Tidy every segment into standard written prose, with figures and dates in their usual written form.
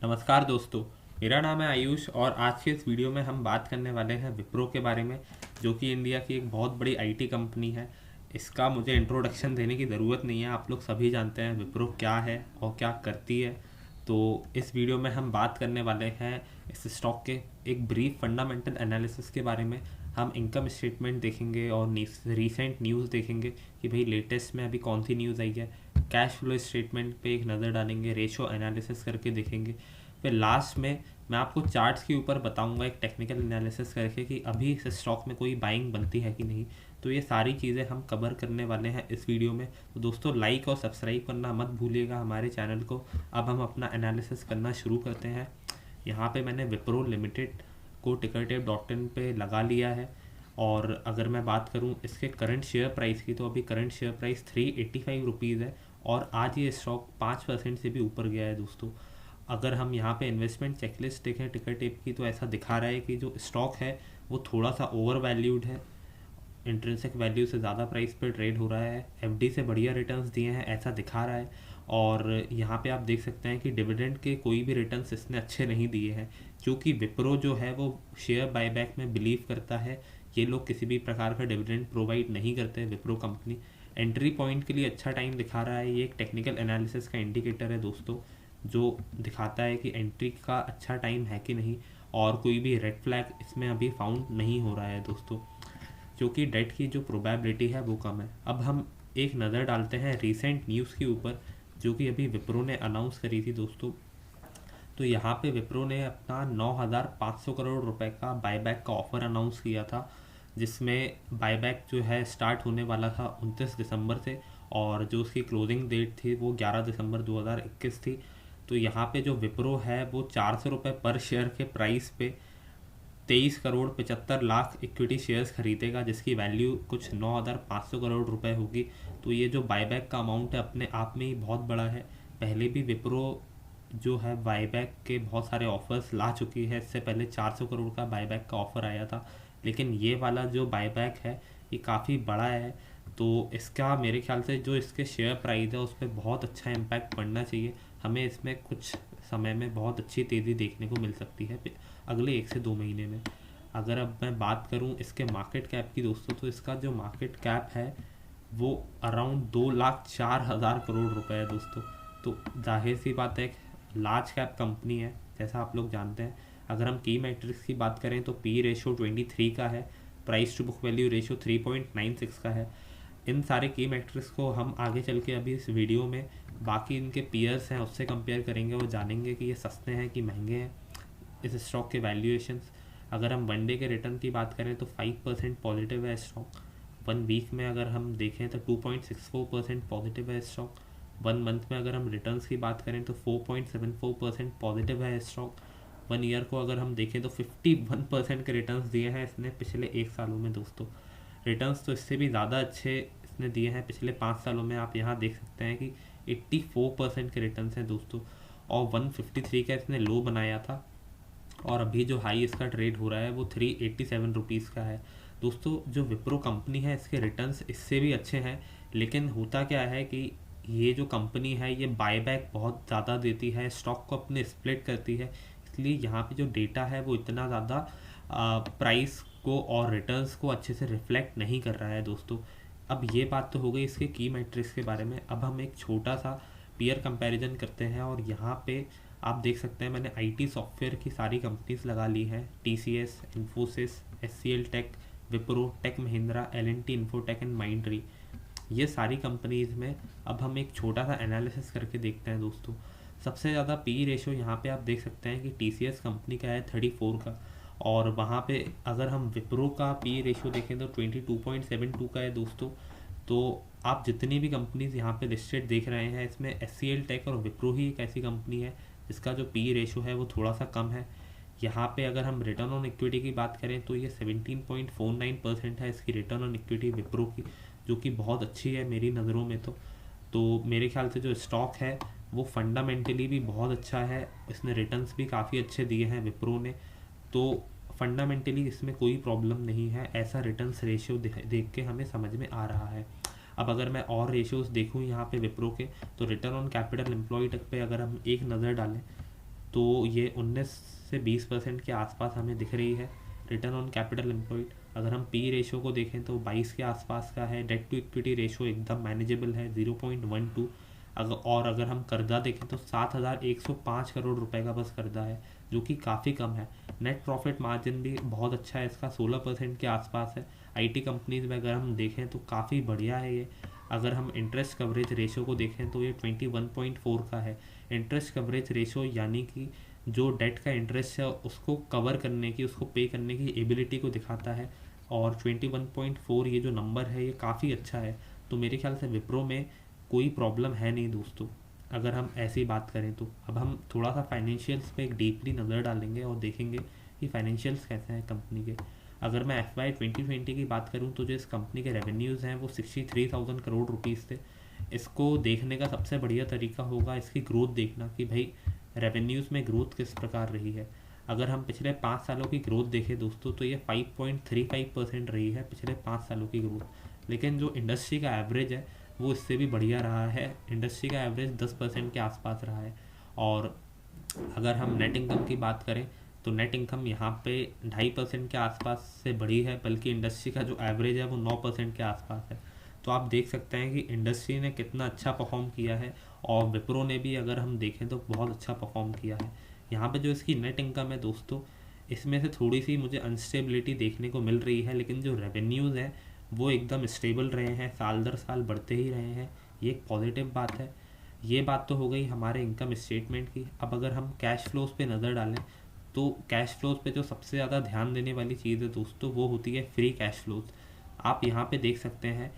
नमस्कार दोस्तों। मेरा नाम है आयुष और आज के इस वीडियो में हम बात करने वाले हैं विप्रो के बारे में, जो कि इंडिया की एक बहुत बड़ी आईटी कंपनी है। इसका मुझे इंट्रोडक्शन देने की ज़रूरत नहीं है, आप लोग सभी जानते हैं विप्रो क्या है और क्या करती है। तो इस वीडियो में हम बात करने वाले हैं इस स्टॉक के एक ब्रीफ फंडामेंटल एनालिसिस के बारे में। हम इनकम स्टेटमेंट देखेंगे और रीसेंट न्यूज़ देखेंगे कि भाई लेटेस्ट में अभी कौन सी न्यूज़ आई है। कैश फ्लो स्टेटमेंट पे एक नज़र डालेंगे, रेशो एनालिसिस करके देखेंगे। फिर लास्ट में मैं आपको चार्ट्स के ऊपर बताऊंगा एक टेक्निकल एनालिसिस करके कि अभी इस स्टॉक में कोई बाइंग बनती है कि नहीं। तो ये सारी चीज़ें हम कवर करने वाले हैं इस वीडियो में। तो दोस्तों लाइक और सब्सक्राइब करना मत भूलिएगा हमारे चैनल को। अब हम अपना एनालिसिस करना शुरू करते हैं। यहाँ पे मैंने विप्रो लिमिटेड को tickertape.in पे लगा लिया है। और अगर मैं बात करूँ इसके करंट शेयर प्राइस की, तो अभी करंट शेयर प्राइस 385 रुपीज़ है और आज ये स्टॉक 5% से भी ऊपर गया है दोस्तों। अगर हम यहाँ पे इन्वेस्टमेंट चेकलिस्ट देखें टिकरटेप की, तो ऐसा दिखा रहा है कि जो स्टॉक है वो थोड़ा सा ओवर वैल्यूड है, इंट्रिंसिक वैल्यू से ज़्यादा प्राइस पे ट्रेड हो रहा है। एफडी से बढ़िया रिटर्न्स दिए हैं ऐसा दिखा रहा है। और यहाँ पे आप देख सकते हैं कि डिविडेंड के कोई भी रिटर्न्स इसने अच्छे नहीं दिए हैं, क्योंकि विप्रो जो है वो शेयर बायबैक में बिलीव करता है। ये लोग किसी भी प्रकार का डिविडेंड प्रोवाइड नहीं करते विप्रो कंपनी। एंट्री पॉइंट के लिए अच्छा टाइम दिखा रहा है। ये एक टेक्निकल एनालिसिस का इंडिकेटर है दोस्तों, जो दिखाता है कि एंट्री का अच्छा टाइम है कि नहीं, और कोई भी रेड फ्लैग इसमें अभी फाउंड नहीं हो रहा है दोस्तों, क्योंकि डेट की जो प्रोबेबिलिटी है वो कम है। अब हम एक नज़र डालते हैं रीसेंट न्यूज़ के ऊपर, जो कि अभी विप्रो ने अनाउंस करी थी दोस्तों। तो यहाँ पे विप्रो ने अपना 9,500 करोड़ रुपए का बायबैक का ऑफ़र अनाउंस किया था, जिसमें बायबैक जो है स्टार्ट होने वाला था 29 दिसंबर से, और जो उसकी क्लोजिंग डेट थी वो 11 दिसंबर 2021 थी। तो यहाँ पे जो विप्रो है वो 400 रुपये पर शेयर के प्राइस पे 23 करोड़ 75 लाख इक्विटी शेयर्स खरीदेगा, जिसकी वैल्यू कुछ 9,500 करोड़ रुपए होगी। तो ये जो बायबैक का अमाउंट है अपने आप में ही बहुत बड़ा है। पहले भी विप्रो जो है बायबैक के बहुत सारे ऑफर्स ला चुकी है। इससे पहले 400 करोड़ का बायबैक का ऑफर आया था, लेकिन ये वाला जो बायबैक है ये काफ़ी बड़ा है। तो इसका मेरे ख्याल से जो इसके शेयर प्राइस है उस पर बहुत अच्छा इम्पैक्ट पड़ना चाहिए। हमें इसमें कुछ समय में बहुत अच्छी तेज़ी देखने को मिल सकती है अगले 1 से 2 महीने में। अगर अब मैं बात करूं इसके मार्केट कैप की दोस्तों, तो इसका जो मार्केट कैप है वो अराउंड 2,04,000 करोड़ रुपए है दोस्तों। तो जाहिर सी बात है एक लार्ज कैप कंपनी है जैसा आप लोग जानते हैं। अगर हम की मैट्रिक्स की बात करें तो पी रेशो 23 का है, price to book value ratio 3.96 का है। इन सारे की मैट्रिक्स को हम आगे चल के अभी इस वीडियो में बाकी इनके पीयर्स हैं उससे कंपेयर करेंगे और जानेंगे कि ये सस्ते हैं कि महंगे हैं इस स्टॉक के वैल्यूएशंस। अगर हम वन डे के रिटर्न की बात करें तो 5% पॉजिटिव है स्टॉक। 1 वीक में अगर हम देखें तो 2.64% पॉजिटिव है स्टॉक। 1 मंथ में अगर हम रिटर्न्स की बात करें तो 4.74% पॉजिटिव है स्टॉक। 1 ईयर को अगर हम देखें तो 51% के रिटर्न्स दिए हैं इसने पिछले 1 सालों में दोस्तों। रिटर्न्स तो इससे भी ज़्यादा अच्छे इसने दिए हैं पिछले 5 सालों में। आप यहाँ देख सकते हैं कि 84% के रिटर्न्स हैं दोस्तों, और 153 का इसने लो बनाया था, और अभी जो हाई इसका ट्रेड हो रहा है वो 387 रुपीज़ का है दोस्तों। जो विप्रो कंपनी है इसके रिटर्न्स इससे भी अच्छे हैं, लेकिन होता क्या है कि ये जो कंपनी है ये बायबैक बहुत ज़्यादा देती है, स्टॉक को अपने स्प्लिट करती है, इसलिए यहाँ पे जो डेटा है वो इतना ज़्यादा प्राइस को और रिटर्न्स को अच्छे से रिफ्लेक्ट नहीं कर रहा है दोस्तों। अब ये बात तो हो गई इसके की मैट्रिक्स के बारे में। अब हम एक छोटा सा पीयर कंपैरिजन करते हैं, और यहाँ पे आप देख सकते हैं मैंने आईटी सॉफ्टवेयर की सारी कंपनीज लगा ली हैं, TCS, Infosys, HCL tech, Wipro, tech Mahindra, LNT infotech and Mindtree. ये सारी कंपनीज में अब हम एक छोटा सा एनालिसिस करके देखते हैं दोस्तों। सबसे ज़्यादा पी रेशो यहाँ पे आप देख सकते हैं कि टीसीएस कंपनी का है 34 का, और वहाँ पे अगर हम विप्रो का पी रेशो देखें तो 22.72 का है दोस्तों। तो आप जितनी भी कंपनीज यहाँ पे लिस्टेड देख रहे हैं इसमें एचसीएल टेक और विप्रो ही एक ऐसी कंपनी है जिसका जो पी रेशो है वो थोड़ा सा कम है। यहाँ पे अगर हम रिटर्न ऑन इक्विटी की बात करें तो ये 17.49% है इसकी रिटर्न ऑन इक्विटी विप्रो की, जो कि बहुत अच्छी है मेरी नज़रों में। तो मेरे ख्याल से जो स्टॉक है वो फंडामेंटली भी बहुत अच्छा है, इसने रिटर्न्स भी काफ़ी अच्छे दिए हैं विप्रो ने। तो फंडामेंटली इसमें कोई प्रॉब्लम नहीं है, ऐसा रिटर्न्स रेशियो देख के हमें समझ में आ रहा है। अब अगर मैं और रेशियोज देखूँ यहाँ पे विप्रो के, तो रिटर्न ऑन कैपिटल एम्प्लॉयड पे अगर हम एक नज़र डालें तो ये 19 से 20% के आसपास हमें दिख रही है। रिटर्न ऑन कैपिटल एम्प्लॉयड अगर हम पी रेशो को देखें तो 22 के आसपास का है। डेट टू इक्विटी रेशो एकदम मैनेजेबल है 0.12। अगर हम कर्जा देखें तो 7,105 करोड़ रुपए का बस कर्जा है, जो कि काफ़ी कम है। नेट प्रॉफिट मार्जिन भी बहुत अच्छा है इसका, 16% के आसपास है। आईटी कंपनीज में अगर हम देखें तो काफ़ी बढ़िया है ये। अगर हम इंटरेस्ट कवरेज रेशो को देखें तो ये 21.4 का है। इंटरेस्ट कवरेज रेशो यानी कि जो डेट का इंटरेस्ट है उसको कवर करने की, उसको पे करने की एबिलिटी को दिखाता है। और 21.4 ये जो नंबर है ये काफ़ी अच्छा है। तो मेरे ख्याल से विप्रो में कोई प्रॉब्लम है नहीं दोस्तों, अगर हम ऐसी बात करें तो। अब हम थोड़ा सा फाइनेंशियल्स पे एक डीपली नज़र डालेंगे और देखेंगे कि फाइनेंशियल्स कैसे हैं कंपनी के। अगर मैं FY 2020 की बात करूं तो जो इस कंपनी के रेवेन्यूज़ हैं वो 63,000 करोड़ रुपीज़ थे। इसको देखने का सबसे बढ़िया तरीका होगा इसकी ग्रोथ देखना कि भाई रेवेन्यूज़ में ग्रोथ किस प्रकार रही है। अगर हम पिछले 5 सालों की ग्रोथ देखें दोस्तों तो ये 5.35% रही है पिछले 5 सालों की ग्रोथ। लेकिन जो इंडस्ट्री का एवरेज है वो इससे भी बढ़िया रहा है। इंडस्ट्री का एवरेज 10% के आसपास रहा है। और अगर हम नेट इनकम की बात करें तो नेट इनकम यहाँ पे 2.5% के आसपास से बढ़ी है, बल्कि इंडस्ट्री का जो एवरेज है वो 9% के आसपास है। तो आप देख सकते हैं कि इंडस्ट्री ने कितना अच्छा परफॉर्म किया है और विप्रो ने भी अगर हम देखें तो बहुत अच्छा परफॉर्म किया है। यहाँ पे जो इसकी नेट इनकम है दोस्तों, इसमें से थोड़ी सी मुझे अनस्टेबिलिटी देखने को मिल रही है, लेकिन जो रेवेन्यूज़ हैं वो एकदम स्टेबल रहे हैं, साल दर साल बढ़ते ही रहे हैं। ये एक पॉजिटिव बात है। ये बात तो हो गई हमारे इनकम स्टेटमेंट की। अब अगर हम कैश फ्लोज पे नज़र डालें तो कैश फ्लोज पे जो सबसे ज़्यादा ध्यान देने वाली चीज़ है दोस्तों वो होती है फ्री कैश फ्लोज। आप यहाँ पे देख सकते हैं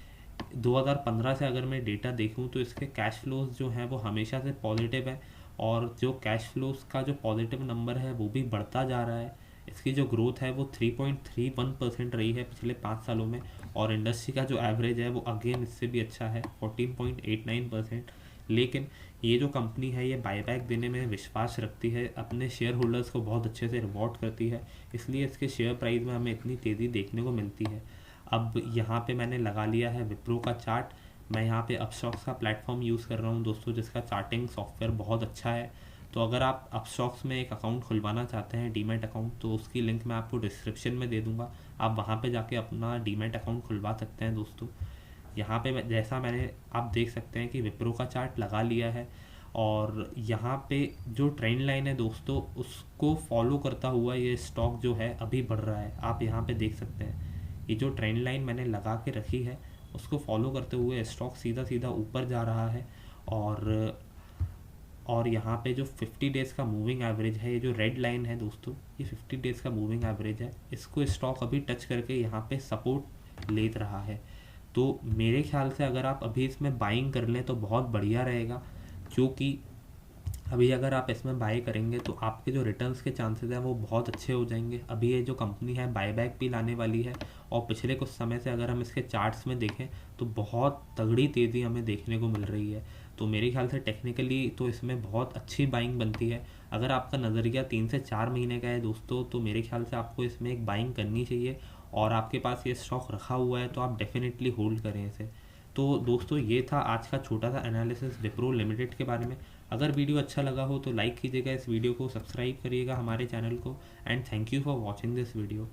2015 से अगर मैं डेटा देखूँ तो इसके कैश फ्लोज जो हैं वो हमेशा से पॉजिटिव है। और जो कैश फ्लोज का जो पॉजिटिव नंबर है वो भी बढ़ता जा रहा है। इसकी जो ग्रोथ है वो 3.31% रही है पिछले 5 सालों में। और इंडस्ट्री का जो एवरेज है वो अगेन इससे भी अच्छा है 14.89%। लेकिन ये जो कंपनी है ये बायबैक देने में विश्वास रखती है, अपने शेयर होल्डर्स को बहुत अच्छे से रिवॉर्ड करती है, इसलिए इसके शेयर प्राइस में हमें इतनी तेज़ी देखने को मिलती है। अब यहाँ पे मैंने लगा लिया है विप्रो का चार्ट। मैं यहाँ पे अपस्टॉक्स का प्लेटफॉर्म यूज़ कर रहा हूँ दोस्तों, जिसका चार्टिंग सॉफ्टवेयर बहुत अच्छा है। तो अगर आप अपस्टॉक्स में एक अकाउंट खुलवाना चाहते हैं डीमैट अकाउंट, तो उसकी लिंक मैं आपको डिस्क्रिप्शन में दे दूँगा। आप वहाँ पे जाके अपना डीमैट अकाउंट खुलवा सकते हैं दोस्तों। यहाँ पे जैसा मैंने आप देख सकते हैं कि विप्रो का चार्ट लगा लिया है और यहाँ पे जो ट्रेंड लाइन है दोस्तों उसको फॉलो करता हुआ ये स्टॉक जो है अभी बढ़ रहा है। आप यहाँ पे देख सकते हैं ये जो ट्रेंड लाइन मैंने लगा के रखी है उसको फॉलो करते हुए स्टॉक सीधा सीधा ऊपर जा रहा है। और यहाँ पे जो 50 डेज़ का मूविंग एवरेज है, ये जो रेड लाइन है दोस्तों, ये 50 डेज़ का मूविंग एवरेज है। इसको स्टॉक अभी टच करके यहाँ पे सपोर्ट ले रहा है। तो मेरे ख्याल से अगर आप अभी इसमें बाइंग कर लें तो बहुत बढ़िया रहेगा, क्योंकि अभी अगर आप इसमें बाय करेंगे तो आपके जो रिटर्न्स के चांसेस हैं वो बहुत अच्छे हो जाएंगे। अभी ये जो कंपनी है बायबैक भी लाने वाली है और पिछले कुछ समय से अगर हम इसके चार्ट्स में देखें तो बहुत तगड़ी तेज़ी हमें देखने को मिल रही है। तो मेरे ख्याल से टेक्निकली तो इसमें बहुत अच्छी बाइंग बनती है। अगर आपका नज़रिया 3 से 4 महीने का है दोस्तों तो मेरे ख्याल से आपको इसमें एक बाइंग करनी चाहिए। और आपके पास ये स्टॉक रखा हुआ है तो आप डेफिनेटली होल्ड करें इसे। तो दोस्तों ये था आज का छोटा सा एनालिसिस विप्रो लिमिटेड के बारे में। अगर वीडियो अच्छा लगा हो तो लाइक कीजिएगा इस वीडियो को, सब्सक्राइब करिएगा हमारे चैनल को, and thank you for watching this video.